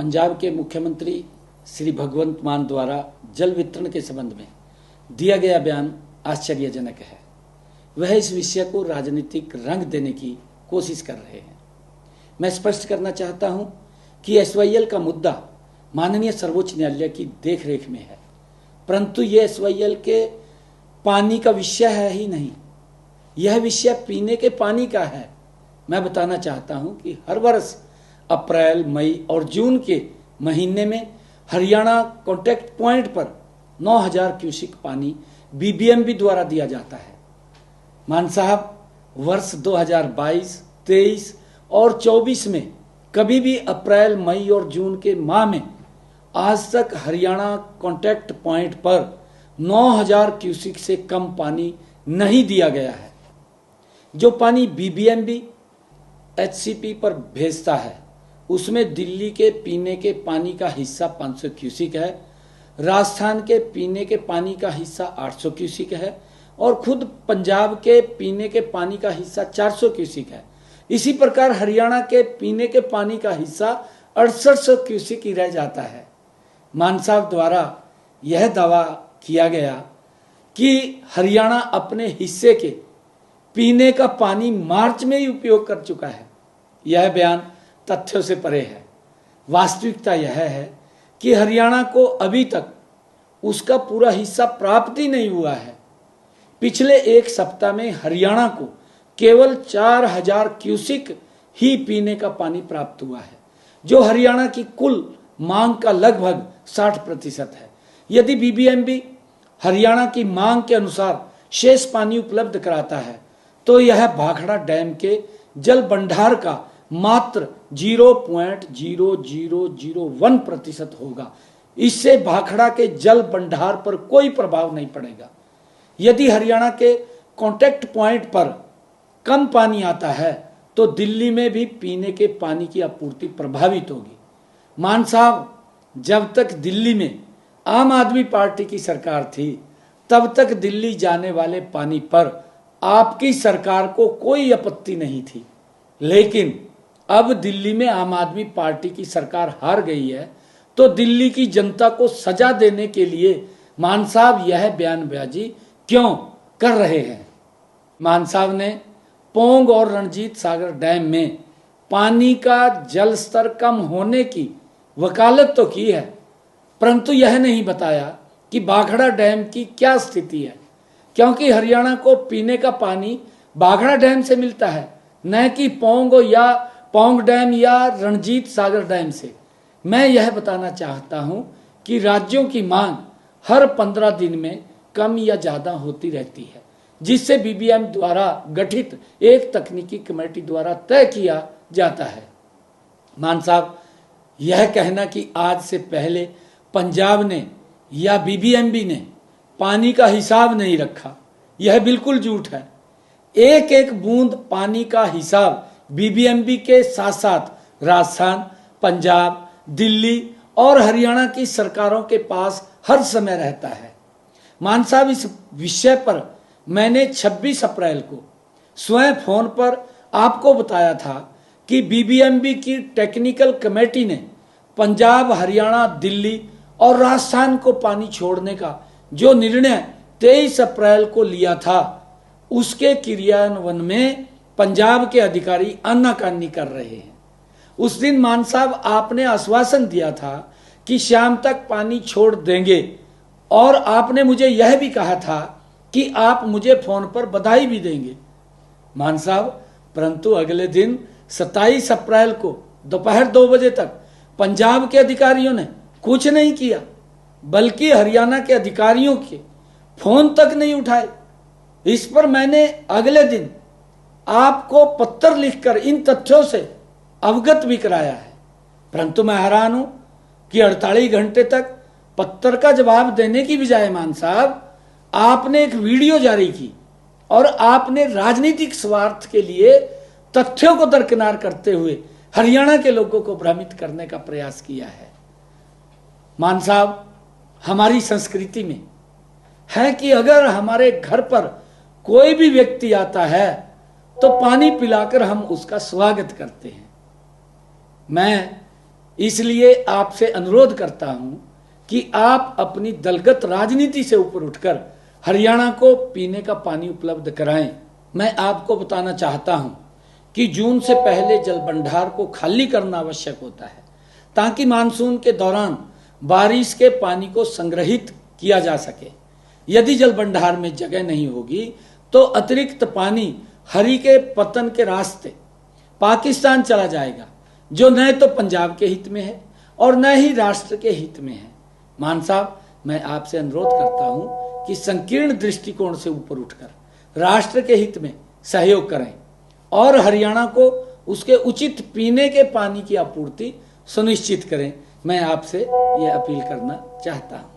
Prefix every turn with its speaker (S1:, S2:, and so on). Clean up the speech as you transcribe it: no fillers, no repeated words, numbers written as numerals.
S1: पंजाब के मुख्यमंत्री श्री भगवंत मान द्वारा जल वितरण के संबंध में दिया गया बयान आश्चर्यजनक है। वह इस विषय को राजनीतिक रंग देने की कोशिश कर रहे हैं। मैं स्पष्ट करना चाहता हूं कि एसवाईएल का मुद्दा माननीय सर्वोच्च न्यायालय की देखरेख में है, परंतु यह एसवाईएल के पानी का विषय है ही नहीं, यह विषय पीने के पानी का है। मैं बताना चाहता हूं कि हर वर्ष अप्रैल, मई और जून के महीने में हरियाणा कॉन्टैक्ट पॉइंट पर 9000 क्यूसिक पानी बीबीएमबी द्वारा दिया जाता है। मान साहब, वर्ष 2022, 23 और 24 में कभी भी अप्रैल, मई और जून के माह में आज तक हरियाणा कॉन्टैक्ट पॉइंट पर 9000 क्यूसिक से कम पानी नहीं दिया गया है। जो पानी बीबीएमबी एचसीपी पर भेजता है उसमें दिल्ली के पीने के पानी का हिस्सा 500 क्यूसिक है, राजस्थान के पीने के पानी का हिस्सा 800 क्यूसिक है और खुद पंजाब के पीने के पानी का हिस्सा 400 क्यूसिक है। इसी प्रकार हरियाणा के पीने के पानी का हिस्सा 6800 क्यूसिक ही रह जाता है। मान साहब द्वारा यह दावा किया गया कि हरियाणा अपने हिस्से के पीने का पानी मार्च में ही उपयोग कर चुका है। यह बयान तथ्यों से परे है। वास्तविकता यह है कि हरियाणा को अभी तक उसका पूरा हिस्सा प्राप्त ही नहीं हुआ है। पिछले एक सप्ताह में हरियाणा को केवल 4000 क्यूसिक ही पीने का पानी प्राप्त हुआ है, जो हरियाणा की कुल मांग का लगभग 60% है। यदि बीबीएमबी हरियाणा की मांग के अनुसार शेष पानी उपलब्ध कराता है तो यह भाखड़ा डैम के जल भंडार का मात्र 0.0001% होगा। इससे भाखड़ा के जल भंडार पर कोई प्रभाव नहीं पड़ेगा। यदि हरियाणा के कॉन्टैक्ट पॉइंट पर कम पानी आता है तो दिल्ली में भी पीने के पानी की आपूर्ति प्रभावित होगी। मान साहब, जब तक दिल्ली में आम आदमी पार्टी की सरकार थी तब तक दिल्ली जाने वाले पानी पर आपकी सरकार को कोई आपत्ति नहीं थी, लेकिन अब दिल्ली में आम आदमी पार्टी की सरकार हार गई है तो दिल्ली की जनता को सजा देने के लिए मान साहब यह बयानबाजी क्यों कर रहे हैं। मान साहब ने पोंग और रणजीत सागर डैम में पानी का जल स्तर कम होने की वकालत तो की है, परंतु यह नहीं बताया कि भाखड़ा डैम की क्या स्थिति है, क्योंकि हरियाणा को पीने का पानी भाखड़ा डैम से मिलता है, न कि पोंग डैम या रणजीत सागर डैम से। मैं यह बताना चाहता हूं कि राज्यों की मांग हर 15 दिन में कम या ज्यादा होती रहती है, जिससे बीबीएम द्वारा गठित एक तकनीकी कमेटी द्वारा तय किया जाता है। मान साहब, यह कहना कि आज से पहले पंजाब ने या बीबीएमबी ने पानी का हिसाब नहीं रखा, यह बिल्कुल झूठ है। एक एक बूंद पानी का हिसाब बीबीएमबी के साथ साथ राजस्थान, पंजाब, दिल्ली और हरियाणा की सरकारों के पास हर समय रहता है। मान साहब, इस विषय पर मैंने 26 अप्रैल को स्वयं फोन पर आपको बताया था कि बीबीएमबी की टेक्निकल कमेटी ने पंजाब, हरियाणा, दिल्ली और राजस्थान को पानी छोड़ने का जो निर्णय 23 अप्रैल को लिया था उसके क्रियान्वयन में पंजाब के अधिकारी आनाकानी कर रहे हैं। उस दिन मान साहब आपने आश्वासन दिया था कि शाम तक पानी छोड़ देंगे और आपने मुझे यह भी कहा था कि आप मुझे फोन पर बधाई भी देंगे। मान साहब, परंतु अगले दिन 27 अप्रैल को दोपहर 2 बजे तक पंजाब के अधिकारियों ने कुछ नहीं किया, बल्कि हरियाणा के अधिकारियों के फोन तक नहीं उठाए। इस पर मैंने अगले दिन आपको पत्र लिखकर इन तथ्यों से अवगत भी कराया है, परंतु मैं हैरान हूं कि 48 घंटे तक पत्र का जवाब देने की बजाय मान साहब आपने एक वीडियो जारी की और आपने राजनीतिक स्वार्थ के लिए तथ्यों को दरकिनार करते हुए हरियाणा के लोगों को भ्रमित करने का प्रयास किया है। मान साहब, हमारी संस्कृति में है कि अगर हमारे घर पर कोई भी व्यक्ति आता है तो पानी पिलाकर हम उसका स्वागत करते हैं। मैं इसलिए आपसे अनुरोध करता हूं कि आप अपनी दलगत राजनीति से ऊपर उठकर हरियाणा को पीने का पानी उपलब्ध कराएं। मैं आपको बताना चाहता हूं कि जून से पहले जल भंडार को खाली करना आवश्यक होता है, ताकि मानसून के दौरान बारिश के पानी को संग्रहित किया जा सके। यदि जल भंडार में जगह नहीं होगी तो अतिरिक्त पानी हरि के पतन के रास्ते पाकिस्तान चला जाएगा, जो न तो पंजाब के हित में है और न ही राष्ट्र के हित में है। मान साहब, मैं आपसे अनुरोध करता हूं कि संकीर्ण दृष्टिकोण से ऊपर उठकर राष्ट्र के हित में सहयोग करें और हरियाणा को उसके उचित पीने के पानी की आपूर्ति सुनिश्चित करें। मैं आपसे यह अपील करना चाहता हूं।